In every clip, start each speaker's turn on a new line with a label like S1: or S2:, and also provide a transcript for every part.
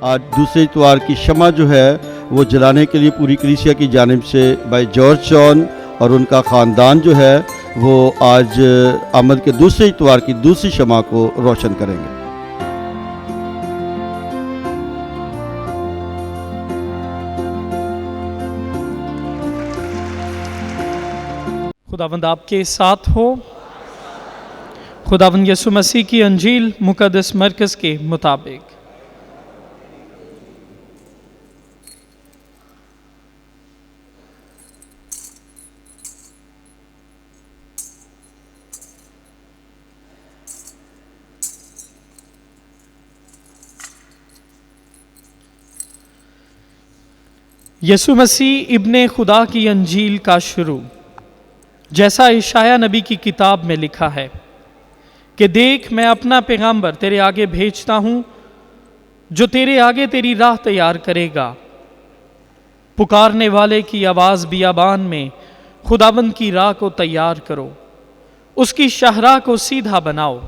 S1: आज दूसरे इतवार की शमा जो है वो जलाने के लिए पूरी कलीसिया की जानिब से भाई जॉर्ज जॉन और उनका ख़ानदान जो है वो आज आमद के दूसरे इतवार की दूसरी शमा को रोशन करेंगे।
S2: खुदावंद आपके साथ हो। खुदावंद यसु मसीह की अंजील मुकद्दस मरकज़ के मुताबिक। यसु मसीह इब्ने खुदा की अंजील का शुरू। जैसा इशाया नबी की किताब में लिखा है कि देख मैं अपना पैगंबर तेरे आगे भेजता हूँ जो तेरे आगे तेरी राह तैयार करेगा। पुकारने वाले की आवाज़ बियाबान में खुदाबंद की राह को तैयार करो, उसकी शाहराह को सीधा बनाओ।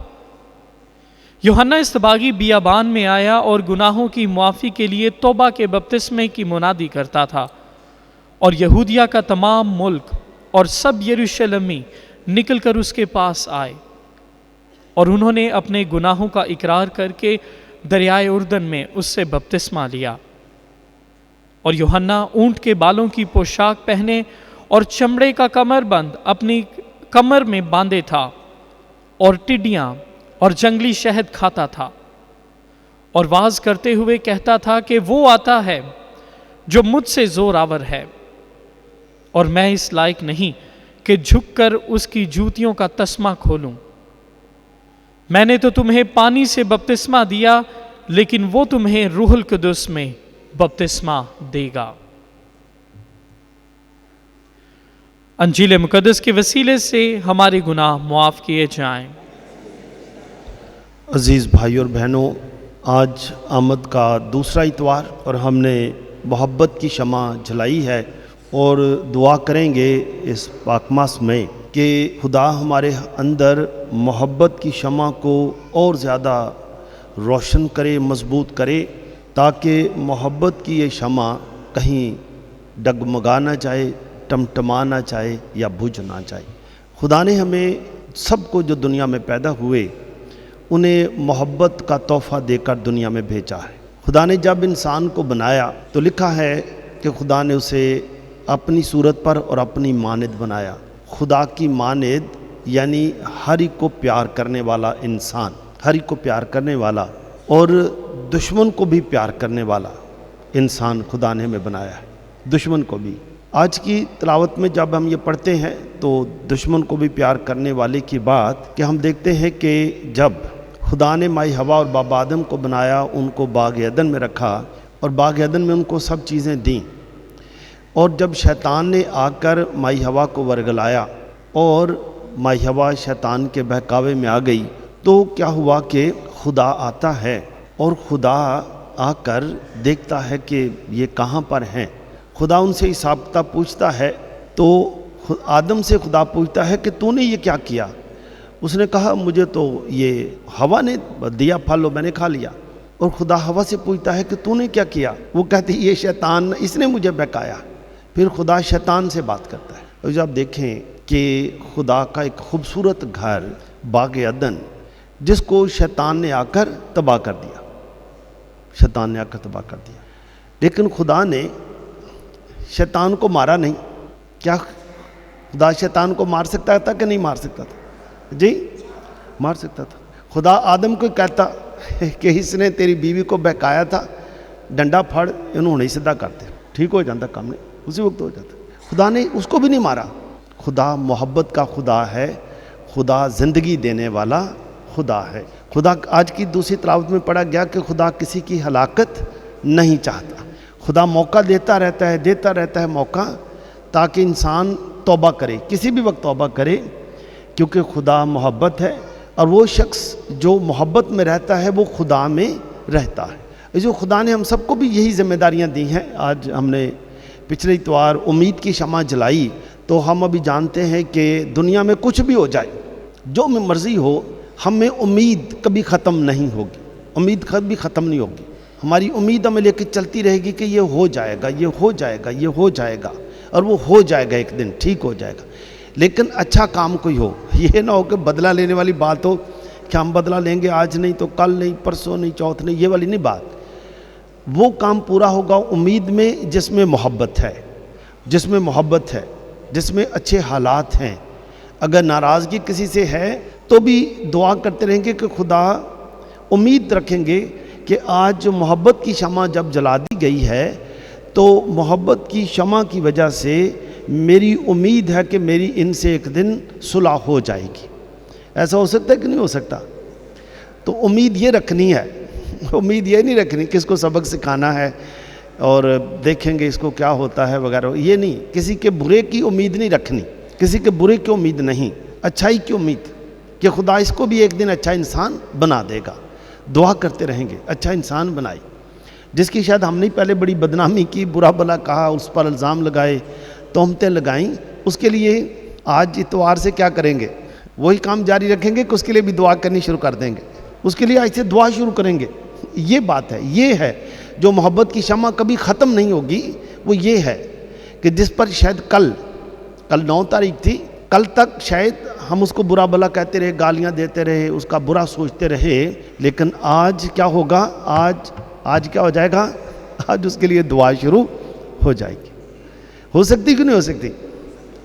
S2: यूहन्ना इस्तबागी बियाबान में आया और गुनाहों की मुआफ़ी के लिए तौबा के बपतिस्मे की मुनादी करता था, और यहूदिया का तमाम मुल्क और सब यरूशलेमी निकल कर उसके पास आए और उन्होंने अपने गुनाहों का इकरार करके दरियाए उर्दन में उससे बपतिस्मा लिया। और यूहन्ना ऊंट के बालों की पोशाक पहने और चमड़े का कमरबंद अपनी कमर में बांधे था और टिड्डियाँ और जंगली शहद खाता था, और वाज करते हुए कहता था कि वो आता है जो मुझसे जोरावर है, और मैं इस लायक नहीं कि झुककर उसकी जूतियों का तस्मा खोलूं। मैंने तो तुम्हें पानी से बपतिस्मा दिया, लेकिन वो तुम्हें रूहुल कुदुस में बपतिस्मा देगा। अंजील मुकद्दस के वसीले से हमारे गुनाह मुआफ़ किए जाएं।
S3: अज़ीज़ भाई और बहनों, आज आमद का दूसरा इतवार और हमने मोहब्बत की शमा जलाई है और दुआ करेंगे इस पाकमास में कि खुदा हमारे अंदर मोहब्बत की शमा को और ज़्यादा रोशन करे, मजबूत करे, ताकि मोहब्बत की ये शमा कहीं डगमगा ना जाए, टमटमा ना जाए या बुझ ना जाए। खुदा ने हमें सबको जो दुनिया में पैदा हुए उन्हें मोहब्बत का तोहफ़ा देकर दुनिया में भेजा है। खुदा ने जब इंसान को बनाया तो लिखा है कि खुदा ने उसे अपनी सूरत पर और अपनी मानद बनाया। खुदा की मानद यानी हर एक को प्यार करने वाला इंसान, हर एक को प्यार करने वाला और दुश्मन को भी प्यार करने वाला इंसान खुदा ने हमें बनाया है, दुश्मन को भी। आज की तिलावत में जब हम ये पढ़ते हैं तो दुश्मन को भी प्यार करने वाले की बात कि हम देखते हैं कि जब खुदा ने माई हवा और बाबा आदम को बनाया, उनको बाग अदन में रखा और बाग अदन में उनको सब चीज़ें दी, और जब शैतान ने आकर माई हवा को वरगलाया और माई हवा शैतान के बहकावे में आ गई, तो क्या हुआ कि खुदा आता है और खुदा आकर देखता है कि ये कहाँ पर हैं। खुदा उनसे हिसाब किताब पूछता है, तो आदम से खुदा पूछता है कि तूने ये क्या किया। उसने कहा मुझे तो ये हवा ने दिया फल और मैंने खा लिया। और खुदा हवा से पूछता है कि तूने क्या किया। वो कहती ये शैतान, इसने मुझे बहकाया। फिर खुदा शैतान से बात करता है। और जब देखें कि खुदा का एक खूबसूरत घर बाग अदन, जिसको शैतान ने आकर तबाह कर दिया, शैतान ने आकर तबाह कर दिया। लेकिन खुदा ने शैतान को मारा नहीं। क्या खुदा शैतान को मार सकता था कि नहीं मार सकता था? जी मार सकता था। खुदा आदम को कहता कि इसने तेरी बीवी को बहकाया था, डंडा फड़ इन्होंने ही सीधा करते, ठीक हो जाता काम, नहीं उसी वक्त हो जाता। खुदा ने उसको भी नहीं मारा। खुदा मोहब्बत का खुदा है, खुदा ज़िंदगी देने वाला खुदा है। खुदा आज की दूसरी तिलावत में पढ़ा गया कि खुदा किसी की हलाकत नहीं चाहता। खुदा मौका देता रहता है मौका, ताकि इंसान तौबा करे, किसी भी वक्त तौबा करे, क्योंकि खुदा मोहब्बत है और वो शख्स जो मोहब्बत में रहता है वो खुदा में रहता है। जो खुदा ने हम सबको भी यही जिम्मेदारियां दी हैं। आज हमने पिछले इतवार उम्मीद की शमा जलाई, तो हम अभी जानते हैं कि दुनिया में कुछ भी हो जाए, जो मर्ज़ी हो, हमें उम्मीद कभी ख़त्म नहीं होगी, उम्मीद कभी ख़त्म नहीं होगी। ہماری امید ہمیں لے کے چلتی رہے گی کہ یہ ہو جائے گا، یہ ہو جائے گا، یہ ہو جائے گا، اور وہ ہو جائے گا، ایک دن ٹھیک ہو جائے گا۔ لیکن اچھا کام کوئی ہو، یہ نہ ہو کہ بدلہ لینے والی بات ہو کہ ہم بدلہ لیں گے آج نہیں تو کل نہیں، پرسوں نہیں، چوتھ نہیں، یہ والی نہیں بات۔ وہ کام پورا ہوگا امید میں جس میں محبت ہے، جس میں محبت ہے، جس میں اچھے حالات ہیں۔ اگر ناراضگی کسی سے ہے تو بھی دعا کرتے رہیں گے کہ خدا، امید رکھیں گے کہ آج جو محبت کی شمع جب جلا دی گئی ہے تو محبت کی شمع کی وجہ سے میری امید ہے کہ میری ان سے ایک دن صلح ہو جائے گی۔ ایسا ہو سکتا ہے کہ نہیں ہو سکتا؟ تو امید یہ رکھنی ہے، امید یہ نہیں رکھنی کہ اس کو سبق سکھانا ہے اور دیکھیں گے اس کو کیا ہوتا ہے وغیرہ، یہ نہیں۔ کسی کے برے کی امید نہیں رکھنی، کسی کے برے کی امید نہیں، اچھائی کی امید کہ خدا اس کو بھی ایک دن اچھا انسان بنا دے گا۔ دعا کرتے رہیں گے اچھا انسان بنائی، جس کی شاید ہم نے پہلے بڑی بدنامی کی، برا بھلا کہا، اس پر الزام لگائے، تہمتیں لگائیں، اس کے لیے آج اتوار سے کیا کریں گے؟ وہی کام جاری رکھیں گے کہ اس کے لیے بھی دعا کرنی شروع کر دیں گے، اس کے لیے آج سے دعا شروع کریں گے۔ یہ بات ہے، یہ ہے جو محبت کی شمع کبھی ختم نہیں ہوگی، وہ یہ ہے کہ جس پر شاید کل 9 تاریخ تھی، کل تک شاید ہم اس کو برا بھلا کہتے رہے، گالیاں دیتے رہے، اس کا برا سوچتے رہے، لیکن آج کیا ہوگا؟ آج کیا ہو جائے گا؟ آج اس کے لیے دعا شروع ہو جائے گی۔ ہو سکتی کہ نہیں ہو سکتی؟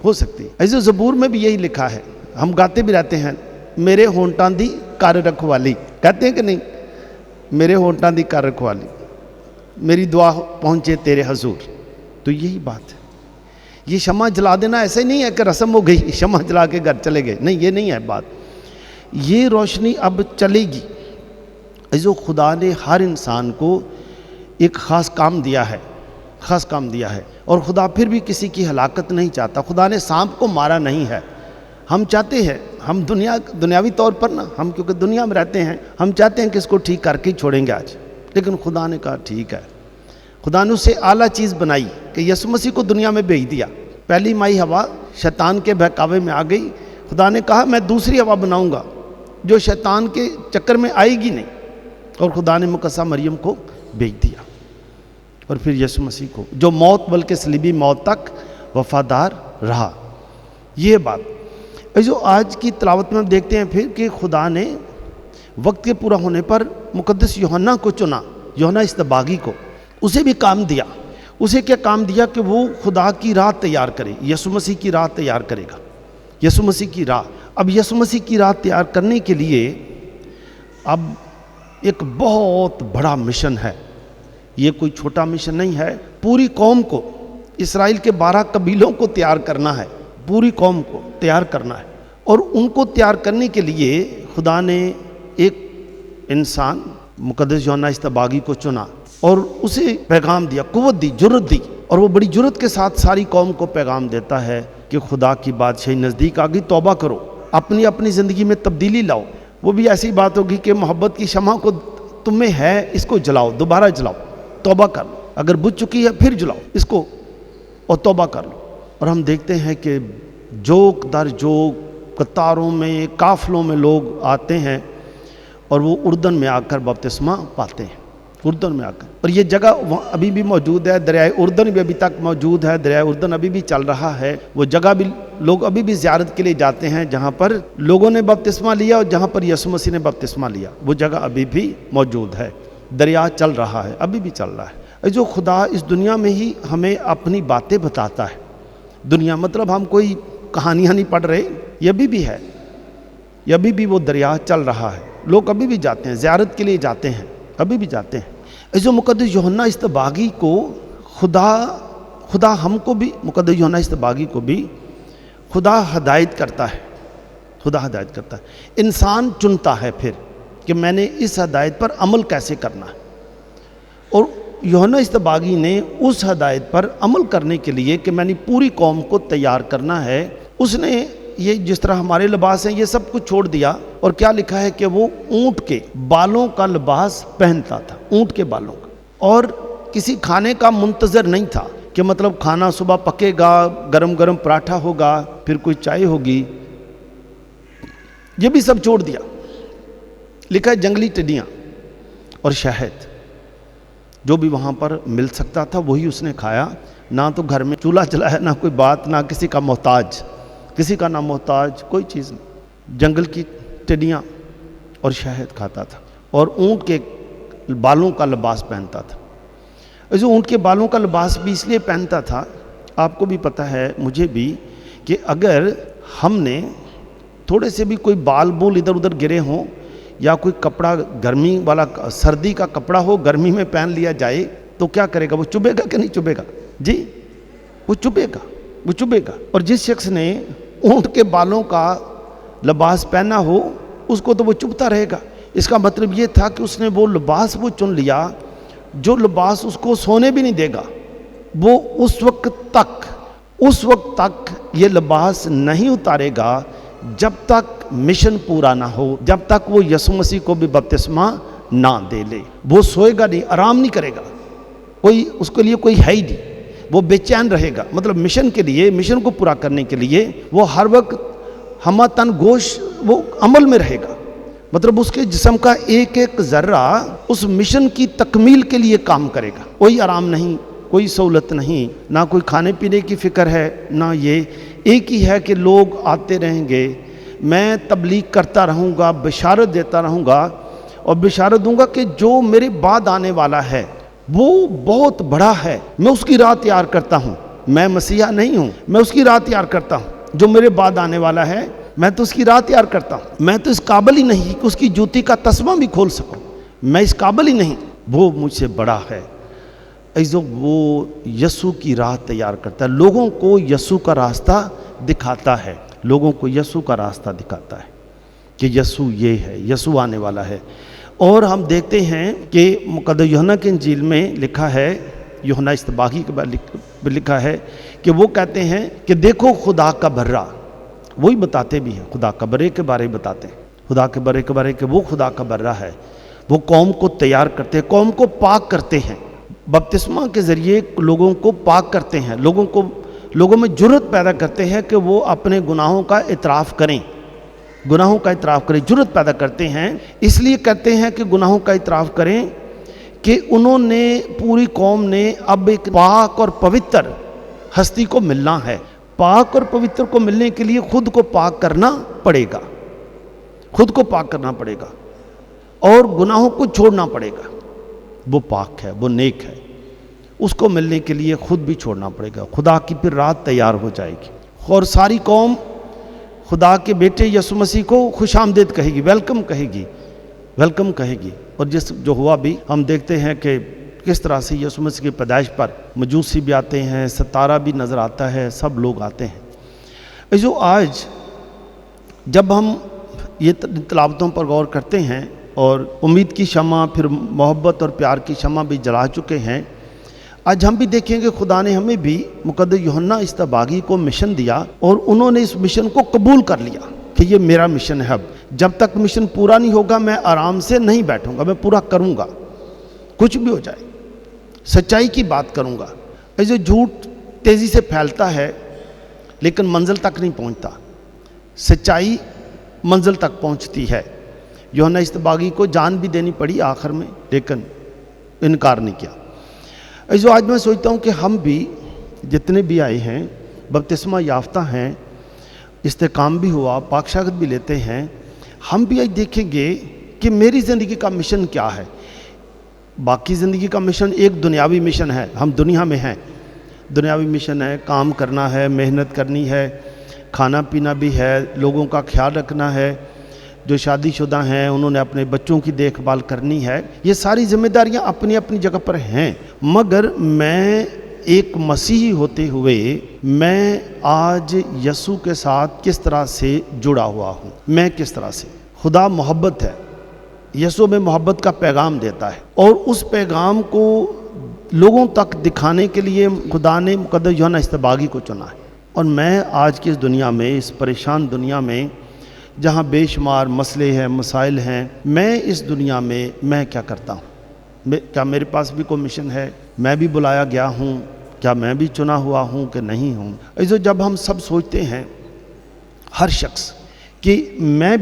S3: ہو سکتی۔ ایسے زبور میں بھی یہی لکھا ہے، ہم گاتے بھی رہتے ہیں، میرے ہونٹاں دی کر رکھوالی، کہتے ہیں کہ نہیں؟ میرے ہونٹاں دی کر رکھوالی، میری دعا پہنچے تیرے حضور۔ تو یہی بات ہے۔ یہ شمع جلا دینا ایسا ہی نہیں ہے کہ رسم ہو گئی، شمع جلا کے گھر چلے گئے، نہیں، یہ نہیں ہے بات۔ یہ روشنی اب چلے گی۔ جو خدا نے ہر انسان کو ایک خاص کام دیا ہے، خاص کام دیا ہے، اور خدا پھر بھی کسی کی ہلاکت نہیں چاہتا۔ خدا نے سانپ کو مارا نہیں ہے۔ ہم چاہتے ہیں، ہم دنیاوی طور پر نا، ہم کیونکہ دنیا میں رہتے ہیں، ہم چاہتے ہیں کہ اس کو ٹھیک کر کے ہی چھوڑیں گے آج، لیکن خدا نے کہا ٹھیک ہے۔ خدا نے اسے اعلیٰ چیز بنائی کہ یسوع مسیح کو دنیا میں بھیج دیا۔ پہلی مائی ہوا شیطان کے بہکاوے میں آ گئی، خدا نے کہا میں دوسری ہوا بناؤں گا جو شیطان کے چکر میں آئے گی نہیں، اور خدا نے مقدسہ مریم کو بھیج دیا، اور پھر یسوع مسیح کو جو موت بلکہ صلیبی موت تک وفادار رہا۔ یہ بات جو آج کی تلاوت میں ہم دیکھتے ہیں پھر کہ خدا نے وقت کے پورا ہونے پر مقدس یوحنا کو چنا، یوحنا استباغی کو، اسے بھی کام دیا۔ اسے کیا کام دیا کہ وہ خدا کی راہ تیار کرے، یسوع مسیح کی راہ تیار کرے گا، یسوع مسیح کی راہ۔ اب یسوع مسیح کی راہ تیار کرنے کے لیے اب ایک بہت بڑا مشن ہے۔ یہ کوئی چھوٹا مشن نہیں ہے، پوری قوم کو، اسرائیل کے 12 قبیلوں کو تیار کرنا ہے، پوری قوم کو تیار کرنا ہے۔ اور ان کو تیار کرنے کے لیے خدا نے ایک انسان مقدس یوحنا استباغی کو چنا اور اسے پیغام دیا، قوت دی، جرت دی، اور وہ بڑی جرت کے ساتھ ساری قوم کو پیغام دیتا ہے کہ خدا کی بادشاہی نزدیک آ گئی، توبہ کرو، اپنی زندگی میں تبدیلی لاؤ۔ وہ بھی ایسی بات ہوگی کہ محبت کی شمع کو تم میں ہے، اس کو جلاؤ، دوبارہ جلاؤ، توبہ کر لو، اگر بجھ چکی ہے پھر جلاؤ اس کو اور توبہ کر لو۔ اور ہم دیکھتے ہیں کہ جوک در جوک، قطاروں میں، قافلوں میں لوگ آتے ہیں اور وہ اردن میں آ کر بپتسمہ پاتے ہیں، اردن میں آ کر۔ اور یہ جگہ ابھی بھی موجود ہے، دریائے اردن بھی ابھی تک موجود ہے، دریائے اردن ابھی بھی چل رہا ہے۔ وہ جگہ بھی لوگ ابھی بھی زیارت کے لیے جاتے ہیں جہاں پر لوگوں نے بپتسمہ لیا اور جہاں پر یسوع مسیح نے بپتسمہ لیا، وہ جگہ ابھی بھی موجود ہے، دریا چل رہا ہے، ابھی بھی چل رہا ہے۔ جو خدا اس دنیا میں ہی ہمیں اپنی باتیں بتاتا ہے، دنیا مطلب ہم کوئی کہانیاں نہیں پڑھ رہے، یہ ابھی بھی ہے، یہ ابھی بھی وہ دریا چل رہا ہے، لوگ ابھی بھی جاتے ہیں، زیارت کے لیے جاتے ہیں، ابھی بھی جاتے ہیں۔ جو مقدس یوحنا استباغی کو خدا ہم کو بھی، مقدس یوحنا استباغی کو بھی خدا ہدایت کرتا ہے، خدا ہدایت کرتا ہے، انسان چنتا ہے پھر کہ میں نے اس ہدایت پر عمل کیسے کرنا ہے۔ اور یوحنا استباغی نے اس ہدایت پر عمل کرنے کے لیے کہ میں نے پوری قوم کو تیار کرنا ہے، اس نے یہ جس طرح ہمارے لباس ہیں یہ سب کچھ چھوڑ دیا، اور کیا لکھا ہے کہ وہ اونٹ کے بالوں کا لباس پہنتا تھا، اونٹ کے بالوں کا، اور کسی کھانے کا منتظر نہیں تھا کہ مطلب کھانا صبح پکے گا، گرم گرم پراٹھا ہوگا، پھر کوئی چائے ہوگی، یہ بھی سب چھوڑ دیا۔ لکھا ہے جنگلی ٹڈیاں اور شہد، جو بھی وہاں پر مل سکتا تھا وہی اس نے کھایا، نہ تو گھر میں چولہا چلایا، نہ کوئی بات، نہ کسی کا محتاج، کسی کا نہ محتاج، کوئی چیز نہیں، جنگل کی ٹڈیاں اور شہد کھاتا تھا، اور اونٹ کے بالوں کا لباس پہنتا تھا۔ جو اونٹ کے بالوں کا لباس بھی اس لیے پہنتا تھا، آپ کو بھی پتہ ہے مجھے بھی، کہ اگر ہم نے تھوڑے سے بھی کوئی بال بول ادھر ادھر گرے ہوں، یا کوئی کپڑا گرمی والا سردی کا کپڑا ہو گرمی میں پہن لیا جائے تو کیا کرے گا؟ وہ چبھے گا کہ نہیں چبھے گا؟ جی وہ چبھے گا، وہ چبھے گا۔ اور جس شخص نے اونٹ کے بالوں کا لباس پہنا ہو اس کو تو وہ چبھتا رہے گا۔ اس کا مطلب یہ تھا کہ اس نے وہ لباس وہ چن لیا جو لباس اس کو سونے بھی نہیں دے گا۔ وہ اس وقت تک یہ لباس نہیں اتارے گا جب تک مشن پورا نہ ہو، جب تک وہ یسوع مسیح کو بھی بپتسمہ نہ دے لے۔ وہ سوئے گا نہیں، آرام نہیں کرے گا، کوئی اس کے لیے کوئی ہے ہی نہیں، وہ بے چین رہے گا۔ مطلب مشن کے لیے، مشن کو پورا کرنے کے لیے وہ ہر وقت ہمہ تن گوش وہ عمل میں رہے گا۔ مطلب اس کے جسم کا ایک ایک ذرہ اس مشن کی تکمیل کے لیے کام کرے گا۔ کوئی آرام نہیں، کوئی سہولت نہیں، نہ کوئی کھانے پینے کی فکر ہے، نہ یہ ایک ہی ہے کہ لوگ آتے رہیں گے، میں تبلیغ کرتا رہوں گا، بشارت دیتا رہوں گا، اور بشارت دوں گا کہ جو میرے بعد آنے والا ہے وہ بہت بڑا ہے، میں اس کی راہ تیار کرتا ہوں۔ میں مسیحا نہیں ہوں، میں اس کی راہ تیار کرتا ہوں۔ جو میرے بعد آنے والا ہے میں تو اس کی راہ تیار کرتا ہوں۔ میں تو اس قابل ہی نہیں کہ اس کی جوتی کا تسمہ بھی کھول سکوں، میں اس قابل ہی نہیں، وہ مجھ سے بڑا ہے۔ وہ یسوع کی راہ تیار کرتا ہے، لوگوں کو یسوع کا راستہ دکھاتا ہے، لوگوں کو یسوع کا راستہ دکھاتا ہے کہ یسوع یہ ہے، یسوع آنے والا ہے۔ اور ہم دیکھتے ہیں کہ مقدس یوحنا کی انجیل میں لکھا ہے، یوحنا استباغی کے بعد لکھا ہے کہ وہ کہتے ہیں کہ دیکھو خدا کا برہ، وہی بتاتے بھی ہیں، خدا کا برے کے بارے بتاتے ہیں، خدا کے برے کے بارے کہ وہ خدا کا برہ ہے، وہ قوم کو تیار کرتے ہیں، قوم کو پاک کرتے ہیں، بپتسمہ کے ذریعے لوگوں کو پاک کرتے ہیں، لوگوں میں جرأت پیدا کرتے ہیں کہ وہ اپنے گناہوں کا اعتراف کریں، گناہوں کا اعتراف کریں، جرأت پیدا کرتے ہیں۔ اس لیے کہتے ہیں کہ گناہوں کا اعتراف کریں کہ انہوں نے، پوری قوم نے اب ایک پاک اور پوتر ہستی کو ملنا ہے۔ پاک اور پوتر کو ملنے کے لیے خود کو پاک کرنا پڑے گا، خود کو پاک کرنا پڑے گا اور گناہوں کو چھوڑنا پڑے گا۔ وہ پاک ہے، وہ نیک ہے، اس کو ملنے کے لیے خود بھی چھوڑنا پڑے گا۔ خدا کی پھر راہ تیار ہو جائے گی اور ساری قوم خدا کے بیٹے یسوع مسیح کو خوش آمدید کہے گی، ویلکم کہے گی، ویلکم کہے گی۔ اور جو ہوا بھی ہم دیکھتے ہیں کہ کس طرح سے یسوع مسیح کی پیدائش پر مجوسی بھی آتے ہیں، ستارہ بھی نظر آتا ہے، سب لوگ آتے ہیں۔ جو آج جب ہم یہ تلاوتوں پر غور کرتے ہیں اور امید کی شمع، پھر محبت اور پیار کی شمع بھی جلا چکے ہیں، آج ہم بھی دیکھیں گے خدا نے ہمیں بھی مقدس یوحنا استباغی کو مشن دیا اور انہوں نے اس مشن کو قبول کر لیا کہ یہ میرا مشن ہے۔ اب جب تک مشن پورا نہیں ہوگا میں آرام سے نہیں بیٹھوں گا، میں پورا کروں گا، کچھ بھی ہو جائے، سچائی کی بات کروں گا۔ ایسے جھوٹ تیزی سے پھیلتا ہے لیکن منزل تک نہیں پہنچتا، سچائی منزل تک پہنچتی ہے۔ یوحنا استباغی کو جان بھی دینی پڑی آخر میں، لیکن انکار نہیں کیا۔ ایسے آج میں سوچتا ہوں کہ ہم بھی جتنے بھی آئے ہیں، بپتسمہ یافتہ ہیں، استحکام بھی ہوا، پاک شاگرد بھی لیتے ہیں، ہم بھی آج دیکھیں گے کہ میری زندگی کا مشن کیا ہے۔ باقی زندگی کا مشن ایک دنیاوی مشن ہے، ہم دنیا میں ہیں، دنیاوی مشن ہے، کام کرنا ہے، محنت کرنی ہے، کھانا پینا بھی ہے، لوگوں کا خیال رکھنا ہے، جو شادی شدہ ہیں انہوں نے اپنے بچوں کی دیکھ بھال کرنی ہے، یہ ساری ذمہ داریاں اپنی اپنی جگہ پر ہیں۔ مگر میں ایک مسیحی ہوتے ہوئے میں آج یسوع کے ساتھ کس طرح سے جڑا ہوا ہوں، میں کس طرح سے، خدا محبت ہے، یسوع میں محبت کا پیغام دیتا ہے اور اس پیغام کو لوگوں تک دکھانے کے لیے خدا نے مقدس یوحنا استباغی کو چنا ہے۔ اور میں آج کی اس دنیا میں، اس پریشان دنیا میں جہاں بے شمار مسئلے ہیں، مسائل ہیں، میں اس دنیا میں میں کیا کرتا ہوں؟ کیا میرے پاس بھی کوئی مشن ہے؟ میں بھی بلایا گیا ہوں؟ کیا میں بھی چنا ہوا ہوں کہ نہیں ہوں؟ ایسے جب ہم سب سوچتے ہیں، ہر شخص، کہ میں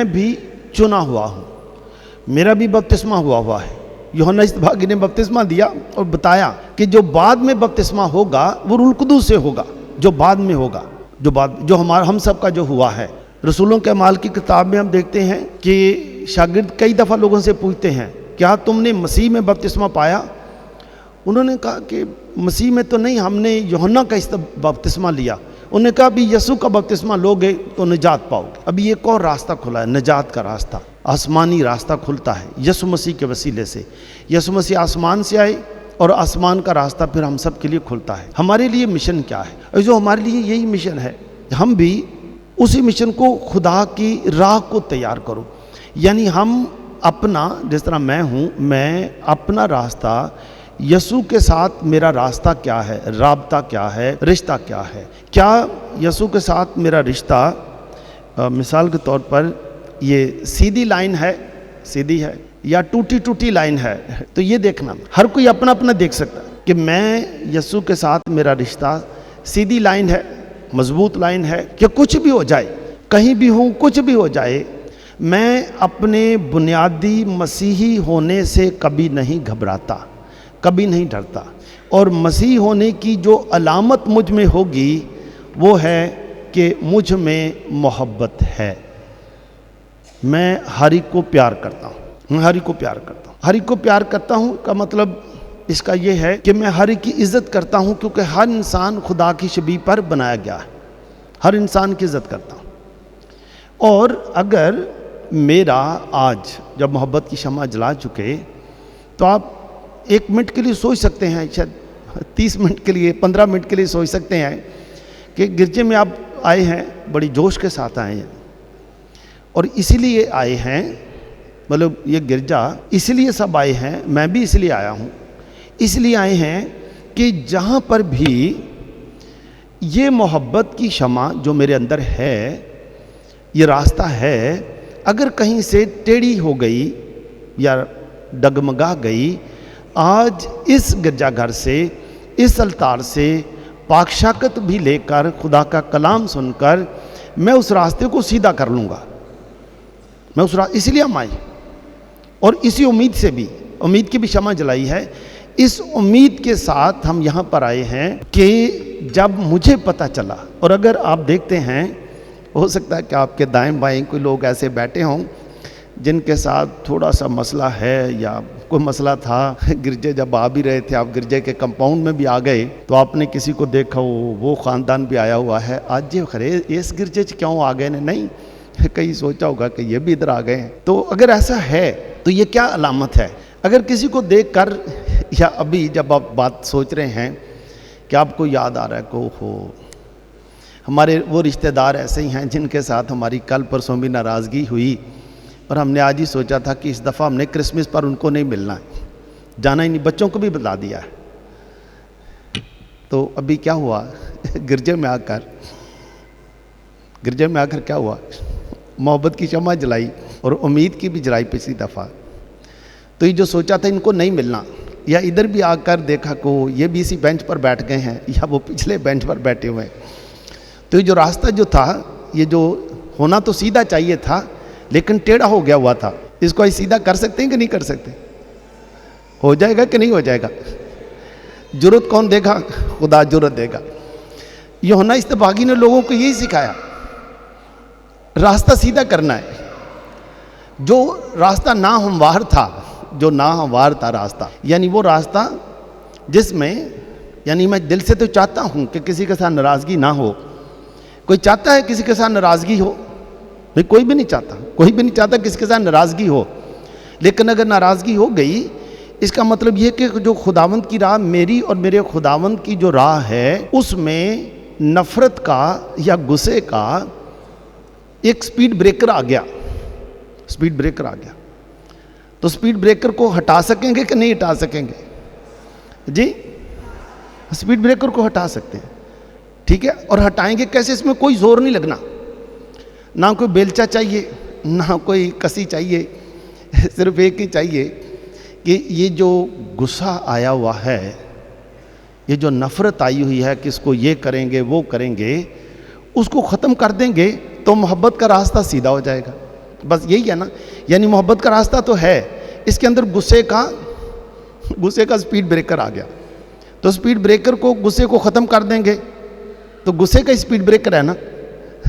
S3: بھی چنا ہوا ہوں، میرا بھی بپتسمہ ہوا ہے، यूहन्ना इस्तबागी ने बपतिस्मा दिया और बताया कि जो बाद में बपतिस्मा होगा वो रूह कुदूस से होगा, जो बाद में होगा, जो हमारा हम सब का जो हुआ है। रसूलों के अमाल की किताब में हम देखते हैं कि शागिर्द कई दफ़ा लोगों से पूछते हैं, क्या तुमने मसीह में बपतिस्मा पाया? उन्होंने कहा कि मसीह में तो नहीं, हमने यूहन्ना का बपतिस्मा लिया। उन्होंने कहा अभी यीशु का बपतिस्मा लोगे तो निजात पाओगे। अभी एक और रास्ता खुला है, निजात का रास्ता, आसमानी रास्ता खुलता है यीशु मसीह के वसीले से। यीशु मसीह आसमान से आए और आसमान का रास्ता फिर हम सब के लिए खुलता है। हमारे लिए मिशन क्या है? और जो हमारे लिए यही मिशन है, हम भी उसी मिशन को, खुदा की राह को तैयार करो। यानी हम अपना, जिस तरह मैं हूँ, मैं अपना रास्ता, यीशु के साथ मेरा रास्ता क्या है, राबता क्या है, रिश्ता क्या है? क्या यीशु के साथ मेरा रिश्ता मिसाल के तौर पर ये सीधी लाइन है, सीधी है, या टूटी टूटी लाइन है? तो ये देखना, हर कोई अपना अपना देख सकता है कि मैं यीशु के साथ मेरा रिश्ता सीधी लाइन है, मजबूत लाइन है, कि कुछ भी हो जाए, कहीं भी हूँ, कुछ भी हो जाए, मैं अपने बुनियादी मसीही होने से कभी नहीं घबराता, कभी नहीं डरता। और मसीह होने की जो अलामत मुझ में होगी वो है कि मुझ में मोहब्बत है। मैं हर एक को प्यार करता हूँ, हर एक को प्यार करता हूँ। हर एक को प्यार करता हूँ का मतलब इसका ये है कि मैं हर एक की इज़्ज़त करता हूँ, क्योंकि हर इंसान खुदा की शबीह पर बनाया गया है। हर इंसान की इज़्ज़त करता हूँ। और अगर मेरा आज जब मोहब्बत की शम्मा जला चुके, तो आप 1 मिनट के लिए सोच सकते हैं, शायद 30 मिनट के लिए, 15 मिनट के लिए सोच सकते हैं कि गिरजे में आप आए हैं, बड़ी जोश के साथ आए हैं, और इसीलिए आए हैं, मतलब ये गिरजा इसलिए सब आए हैं, मैं भी इसलिए आया हूँ, इसलिए आए हैं कि जहाँ पर भी ये मोहब्बत की शम्मा जो मेरे अंदर है, ये रास्ता है, अगर कहीं से टेढ़ी हो गई या डगमगा गई, आज इस गिरजाघर से, इस अलतार से पाकशाकत भी लेकर, खुदा का कलाम सुनकर मैं उस रास्ते को सीधा कर लूँगा। मैं उस इसलिए हम आए, और इसी उम्मीद से भी, उम्मीद की भी शम्मा जलाई है। इस उम्मीद के साथ हम यहाँ पर आए हैं कि जब मुझे पता चला, और अगर आप देखते हैं, हो सकता है कि आपके दाएं बाएं कोई लोग ऐसे बैठे हों जिनके साथ थोड़ा सा मसला है या कोई मसला था। गिरजे जब आ भी रहे थे, आप गिरजे के कंपाउंड में भी आ गए, तो आपने किसी को देखा वो ख़ानदान भी आया हुआ है, आज ये खरे इस गिरजे से क्यों आ गए ने? नहीं, कहीं सोचा होगा कि ये भी इधर आ गए हैं। तो अगर ऐसा है तो ये क्या अलामत है? अगर किसी को देख कर, या अभी जब आप बात सोच रहे हैं कि आपको याद आ रहा है को हो हमारे वो रिश्तेदार ऐसे ही हैं जिनके साथ हमारी कल परसों भी नाराज़गी हुई, और हमने आज ही सोचा था कि इस दफ़ा हमने क्रिसमस पर उनको नहीं मिलना है, जाना ही नहीं, बच्चों को भी बता दिया है। तो अभी क्या हुआ, गिरजे में आकर क्या हुआ, मोहब्बत की शम्मा जलाई और उम्मीद की भी जलाई पिछली दफ़ा। तो ये जो सोचा था इनको नहीं मिलना, या इधर भी आकर देखा को ये भी इसी बेंच पर बैठ गए हैं, या वो पिछले बेंच पर बैठे हुए हैं, तो ये जो रास्ता जो था, ये जो होना तो सीधा चाहिए था, लेकिन टेढ़ा हो गया हुआ था। इसको सीधा कर सकते हैं कि नहीं कर सकते? हो जाएगा कि नहीं हो जाएगा? जुर्रत कौन देगा? खुदा जुर्रत देगा। यूहन्ना इस्तबागी ने लोगों को यही सिखाया, रास्ता सीधा करना है। जो रास्ता नाहमवार था, जो नाहमवार था रास्ता, यानी वो रास्ता जिसमें, यानी मैं दिल से तो चाहता हूँ कि किसी के साथ नाराज़गी ना हो। कोई चाहता है किसी के साथ नाराज़गी हो? भाई कोई भी नहीं चाहता, कोई भी नहीं चाहता किसी के साथ नाराज़गी हो। लेकिन अगर नाराज़गी हो गई, इसका मतलब ये कि जो खुदावंद की राह, मेरी और मेरे खुदावंद की जो राह है, उसमें नफ़रत का या गुस्से का एक स्पीड ब्रेकर आ गया, स्पीड ब्रेकर आ गया। तो स्पीड ब्रेकर को हटा सकेंगे कि नहीं हटा सकेंगे जी? स्पीड ब्रेकर को हटा सकते हैं, ठीक है। और हटाएंगे कैसे? इसमें कोई जोर नहीं लगना, ना कोई बेलचा चाहिए, ना कोई कसी चाहिए, सिर्फ एक ही चाहिए कि ये जो गुस्सा आया हुआ है, ये जो नफ़रत आई हुई है कि इसको ये करेंगे वो करेंगे, उसको ख़त्म कर देंगे तो मोहब्बत का रास्ता सीधा हो जाएगा। बस यही है ना, यानी मोहब्बत का रास्ता तो है, इसके अंदर गुस्से का गुस्से का स्पीड ब्रेकर आ गया, तो स्पीड ब्रेकर को गुस्से को ख़त्म कर देंगे तो गुस्से का स्पीड ब्रेकर है ना,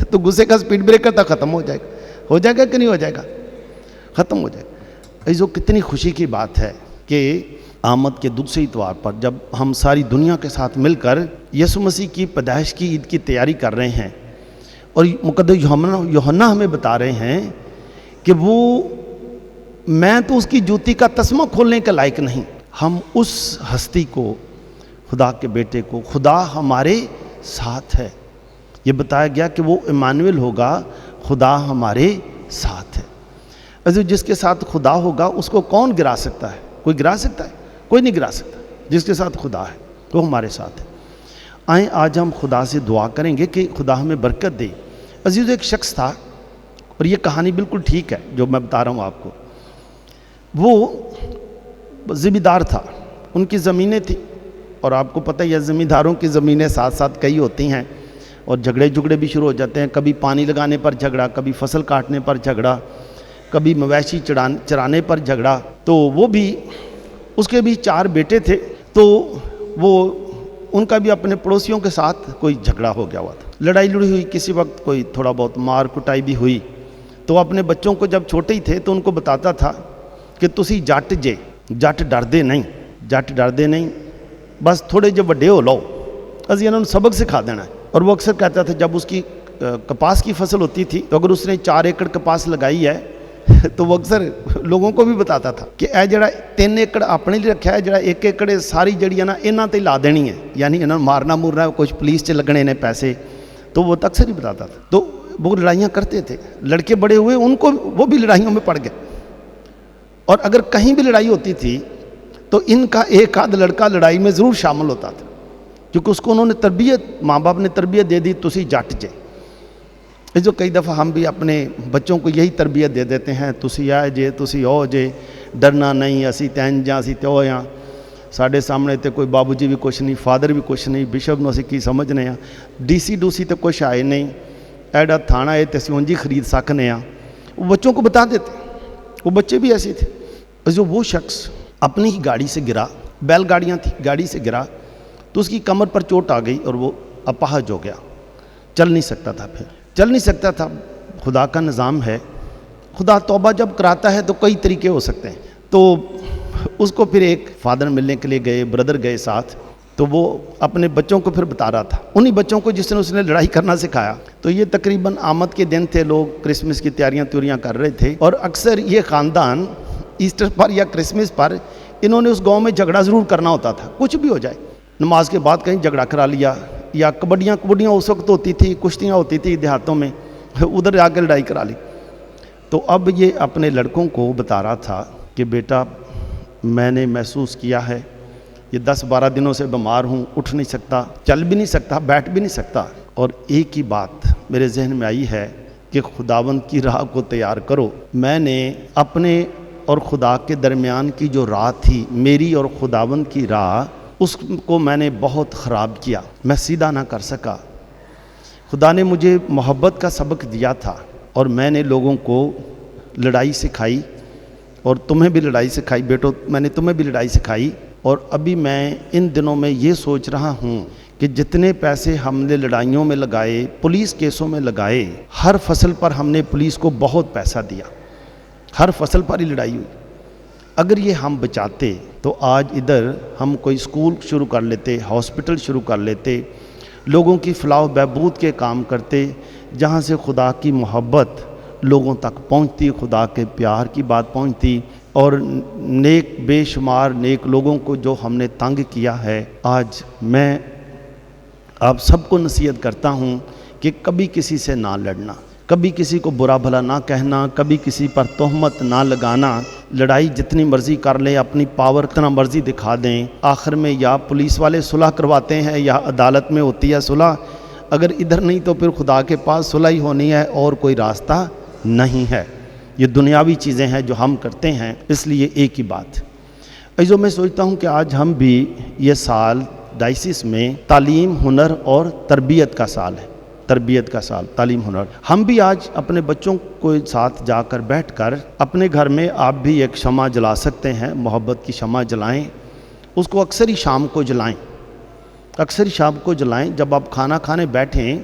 S3: तो गुस्से का स्पीड ब्रेकर तक ख़त्म हो जाएगा कि नहीं हो जाएगा? ख़त्म हो जाएगा। जो कितनी खुशी की बात है कि आमद के दूसरे इतवार पर जब हम सारी दुनिया के साथ मिलकर यसु मसीह की पैदाइश की ईद की तैयारी कर रहे हैं, और मुक़द्दस यूहन्ना हमें बता रहे हैं कि वो, मैं तो उसकी जूती का तस्मा खोलने के लायक नहीं, हम उस हस्ती को, खुदा के बेटे को, खुदा हमारे साथ है। ये बताया गया कि वो इमानुएल होगा, खुदा हमारे साथ है। अजो जिसके साथ खुदा होगा उसको कौन गिरा सकता है? कोई गिरा सकता है? कोई नहीं गिरा सकता। जिसके साथ खुदा है वो हमारे साथ है। आए आज हम खुदा से दुआ करेंगे कि खुदा हमें बरकत दे। अजीज़, एक शख्स था, और ये कहानी बिल्कुल ठीक है जो मैं बता रहा हूँ आपको। वो ज़मींदार था, उनकी ज़मीनें थी, और आपको पता ही है ज़मींदारों की ज़मीनें साथ साथ कई होती हैं, और झगड़े भी शुरू हो जाते हैं। कभी पानी लगाने पर झगड़ा, कभी फसल काटने पर झगड़ा, कभी मवेशी चराने पर झगड़ा। तो वो भी, उसके भी 4 बेटे थे, तो वो उनका भी अपने पड़ोसियों के साथ कोई झगड़ा हो गया हुआ था, लड़ाई हुई, किसी वक्त कोई थोड़ा बहुत मार कुटाई भी हुई। तो अपने बच्चों को जब छोटे ही थे तो उनको बताता था कि तुसी जट जे, जट डरदे नहीं, बस थोड़े जो बड़े हो लो, असी इन्होंने सबक सिखा देना है। और वो अक्सर कहता था, जब उसकी कपास की फसल होती थी तो अगर उसने 4 एकड़ कपास लगाई है तो वो अक्सर लोगों को भी बताता था कि ए जड़ा 3 एकड़ अपने लिए रखा है, जड़ा 1 एकड़ सारी जड़ी है ना इन्हां ते ला देनी है, यानी इन्होंने मारना मुरना, कुछ पुलिस च लगने ने पैसे, तो वो तो अक्सर ही बताता था। तो वो लड़ाइयाँ करते थे, लड़के बड़े हुए, उनको वो भी लड़ाइयों में पड़ गए। और अगर कहीं भी लड़ाई होती थी तो इनका एक आध लड़का लड़ाई में ज़रूर शामिल होता था, क्योंकि उसको उन्होंने तरबियत, माँ बाप ने तरबियत दे दी, तुसी जट जे। जो कई दफ़ा हम भी अपने बच्चों को यही तरबियत दे देते हैं, तुसी आ जे, तुसी ओ जे, डरना नहीं, असी तैन जा, असी त्यो हाँ, साढ़े सामने तो कोई बाबू जी भी कुछ नहीं, फादर भी कुछ नहीं, बिशप नूं असी की समझने हैं, DC डूसी तो कुछ आए नहीं, एडा थाना है तो असी उंज ही खरीद सकने हैं। वो बच्चों को बता देते, वो बच्चे भी ऐसे थे। जो वो शख्स अपनी ही गाड़ी से गिरा, बैलगाड़ियाँ थी, गाड़ी से गिरा तो उसकी कमर पर चोट आ गई और वो अपाहज हो गया, चल नहीं सकता था, फिर चल नहीं सकता था। खुदा का निज़ाम है, खुदा तौबा जब कराता है तो कई तरीके हो सकते हैं। तो उसको फिर एक फादर मिलने के लिए गए, ब्रदर गए साथ, तो वो अपने बच्चों को फिर बता रहा था, उन्हीं बच्चों को जिसने उसने लड़ाई करना सिखाया। तो ये तकरीबन आमद के दिन थे, लोग क्रिसमस की तैयारियां कर रहे थे, और अक्सर ये ख़ानदान ईस्टर पर या क्रिसमस पर इन्होंने उस गांव में झगड़ा ज़रूर करना होता था, कुछ भी हो जाए, नमाज के बाद कहीं झगड़ा करा लिया, या कबड्डियाँ उस वक्त होती थी, कुश्तियाँ होती थी देहातों में, उधर आकर लड़ाई करा ली। तो अब ये अपने लड़कों को बता रहा था कि बेटा, मैंने महसूस किया है, ये 10-12 दिनों से बीमार हूँ, उठ नहीं सकता, चल भी नहीं सकता, बैठ भी नहीं सकता, और एक ही बात मेरे जहन में आई है कि खुदावंद की राह को तैयार करो। मैंने अपने और खुदा के दरमियान की जो राह थी, मेरी और खुदावंद की राह, उसको मैंने बहुत ख़राब किया, मैं सीधा ना कर सका। खुदा ने मुझे मोहब्बत का सबक दिया था, और मैंने लोगों को लड़ाई सिखाई, और तुम्हें भी लड़ाई सिखाई बेटो, मैंने तुम्हें भी लड़ाई सिखाई। और अभी मैं इन दिनों में ये सोच रहा हूँ कि जितने पैसे हमने लड़ाइयों में लगाए, पुलिस केसों में लगाए, हर फसल पर हमने पुलिस को बहुत पैसा दिया, हर फसल पर ही लड़ाई हुई। अगर ये हम बचाते तो आज इधर हम कोई स्कूल शुरू कर लेते, हॉस्पिटल शुरू कर लेते, लोगों की फलाह बहबूद के काम करते, जहाँ से खुदा की मोहब्बत लोगों तक पहुँचती, खुदा के प्यार की बात पहुँचती, और नेक बेशुमार नेक लोगों को जो हमने तंग किया है। आज मैं आप सबको नसीहत करता हूँ कि कभी किसी से ना लड़ना, कभी किसी को बुरा भला ना कहना, कभी किसी पर तोहमत ना लगाना। लड़ाई जितनी मर्ज़ी कर लें, अपनी पावर कितना मर्ज़ी दिखा दें, आखिर में या पुलिस वाले सुलह करवाते हैं या अदालत में होती है सुलह। अगर इधर नहीं तो फिर खुदा के पास सुलह ही होनी है, और कोई रास्ता नहीं है। ये दुनियावी चीज़ें हैं जो हम करते हैं। इसलिए एक ही बात जो मैं सोचता हूँ कि आज हम भी ये साल डायसिस में तालीम, हुनर और तरबियत का साल है, तरबियत का साल, तालीम, हुनर। हम भी आज अपने बच्चों को साथ जाकर बैठकर अपने घर में आप भी एक शमा जला सकते हैं, मोहब्बत की शमा जलाएं, اس کو اکثر ہی شام کو جلائیں، اکثر ہی شام کو جلائیں۔ جب آپ کھانا کھانے بیٹھیں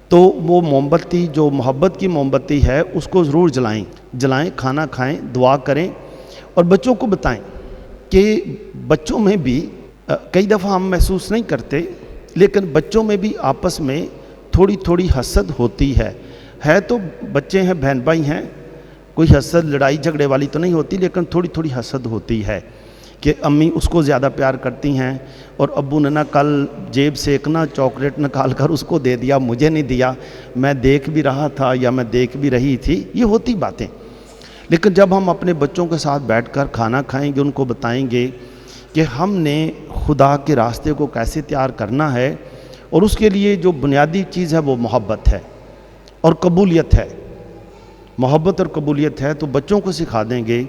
S3: تو وہ موم بتی جو محبت کی موم بتی ہے اس کو ضرور جلائیں، کھانا کھائیں، دعا کریں، اور بچوں کو بتائیں کہ بچوں میں بھی کئی دفعہ ہم محسوس نہیں کرتے، لیکن بچوں میں بھی آپس میں تھوڑی تھوڑی حسد ہوتی ہے تو بچے ہیں، بہن بھائی ہیں، کوئی حسد لڑائی جھگڑے والی تو نہیں ہوتی، لیکن تھوڑی تھوڑی حسد ہوتی ہے کہ امی اس کو زیادہ پیار کرتی ہیں اور ابو نے نا کل جیب سے ایک نا چاکلیٹ نکال کر اس کو دے دیا، مجھے نہیں دیا، میں دیکھ بھی رہا تھا یا میں دیکھ بھی رہی تھی۔ یہ ہوتی باتیں، لیکن جب ہم اپنے بچوں کے ساتھ بیٹھ کر کھانا کھائیں گے، ان کو بتائیں گے کہ ہم نے خدا کے راستے کو کیسے تیار کرنا ہے، اور اس کے لیے جو بنیادی چیز ہے وہ محبت ہے اور قبولیت ہے، محبت اور قبولیت ہے، تو بچوں کو سکھا دیں گے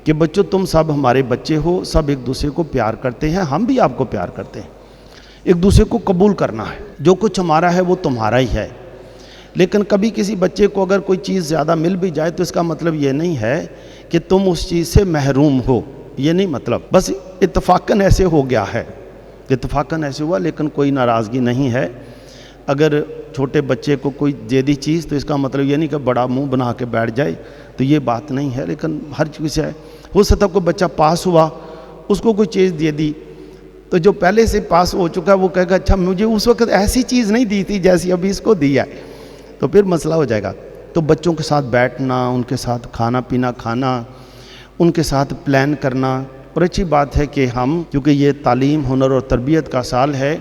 S3: کہ بچوں تم سب ہمارے بچے ہو، سب ایک دوسرے کو پیار کرتے ہیں، ہم بھی آپ کو پیار کرتے ہیں، ایک دوسرے کو قبول کرنا ہے، جو کچھ ہمارا ہے وہ تمہارا ہی ہے۔ لیکن کبھی کسی بچے کو اگر کوئی چیز زیادہ مل بھی جائے تو اس کا مطلب یہ نہیں ہے کہ تم اس چیز سے محروم ہو، یہ نہیں مطلب، بس اتفاقاً ایسے ہو گیا ہے، اتفاقاً ایسے ہوا، لیکن کوئی ناراضگی نہیں ہے۔ اگر چھوٹے بچے کو کوئی دے دی چیز تو اس کا مطلب یہ نہیں کہ بڑا منہ بنا کے بیٹھ جائے، تو یہ بات نہیں ہے، لیکن ہر چیز ہے۔ ہو سکتا ہے کوئی بچہ پاس ہوا، اس کو کوئی چیز دے دی، تو جو پہلے سے پاس ہو چکا ہے وہ کہے گا اچھا مجھے اس وقت ایسی چیز نہیں دی تھی جیسی ابھی اس کو دی ہے، تو پھر مسئلہ ہو جائے گا۔ تو بچوں کے ساتھ بیٹھنا، ان کے ساتھ کھانا پینا کھانا، ان کے ساتھ پلان کرنا، اور اچھی بات ہے کہ ہم، کیونکہ یہ تعلیم، ہنر اور تربیت کا سال ہے،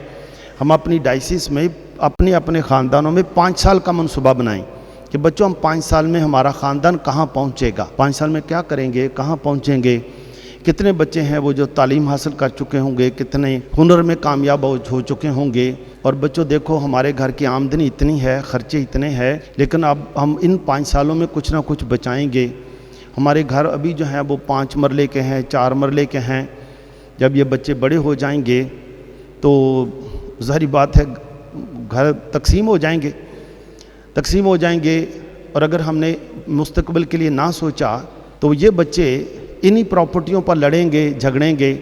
S3: ہم اپنی ڈائسس میں اپنے خاندانوں میں 5 سال کا منصوبہ بنائیں کہ بچوں ہم 5 سال میں ہمارا خاندان کہاں پہنچے گا، 5 سال میں کیا کریں گے، کہاں پہنچیں گے، کتنے بچے ہیں وہ جو تعلیم حاصل کر چکے ہوں گے، کتنے ہنر میں کامیاب ہو چکے ہوں گے۔ اور بچوں دیکھو ہمارے گھر کی آمدنی اتنی ہے، خرچے اتنے ہیں، لیکن اب ہم ان 5 سالوں میں کچھ نہ کچھ بچائیں گے۔ ہمارے گھر ابھی جو ہیں وہ 5 مرلے کے ہیں، 4 مرلے کے ہیں، جب یہ بچے بڑے ہو جائیں گے تو ظاہری بات ہے گھر تقسیم ہو جائیں گے، اور اگر ہم نے مستقبل کے لیے نہ سوچا تو یہ بچے انہی پراپرٹیوں پر لڑیں گے، جھگڑیں گے،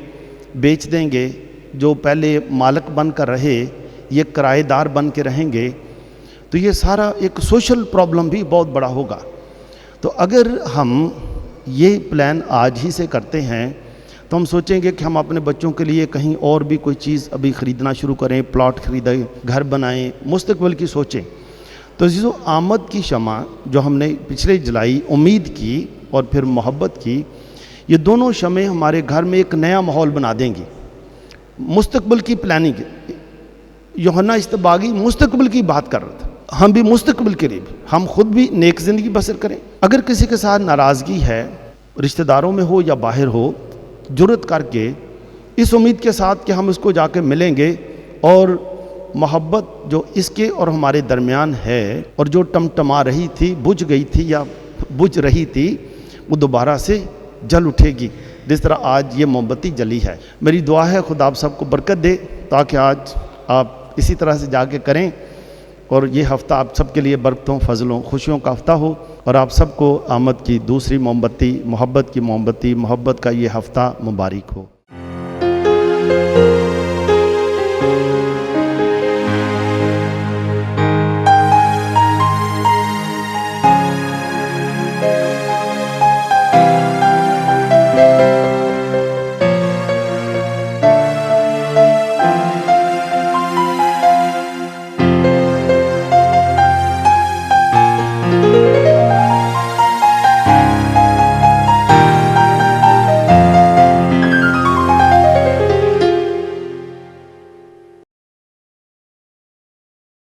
S3: بیچ دیں گے، جو پہلے مالک بن کر رہے یہ کرایہ دار بن کے رہیں گے، تو یہ سارا ایک سوشل پرابلم بھی بہت بڑا ہوگا۔ تو اگر ہم یہ پلان آج ہی سے کرتے ہیں تو ہم سوچیں گے کہ ہم اپنے بچوں کے لیے کہیں اور بھی کوئی چیز ابھی خریدنا شروع کریں، پلاٹ خریدیں، گھر بنائیں، مستقبل کی سوچیں۔ تو عزیزو، آمد کی شمع جو ہم نے پچھلے جلائی، امید کی اور پھر محبت کی، یہ دونوں شمعیں ہمارے گھر میں ایک نیا ماحول بنا دیں گی، مستقبل کی پلاننگ۔ یوحنا استباغی مستقبل کی بات کر رہا تھا، ہم بھی مستقبل کے لیے بھی، ہم خود بھی نیک زندگی بسر کریں۔ اگر کسی کے ساتھ ناراضگی ہے، رشتہ داروں میں ہو یا باہر ہو، جرأت کر کے اس امید کے ساتھ کہ ہم اس کو جا کے ملیں گے، اور محبت جو اس کے اور ہمارے درمیان ہے اور جو ٹمٹما رہی تھی، بجھ گئی تھی یا بجھ رہی تھی، وہ دوبارہ سے جل اٹھے گی، جس طرح آج یہ موم بتی جلی ہے۔ میری دعا ہے خدا آپ سب کو برکت دے، تاکہ آج آپ اسی طرح سے جا کے کریں، اور یہ ہفتہ آپ سب کے لیے برکتوں، فضلوں، خوشیوں کا ہفتہ ہو، اور آپ سب کو آمد کی دوسری موم بتی، محبت کی موم بتی، محبت کا یہ ہفتہ مبارک ہو۔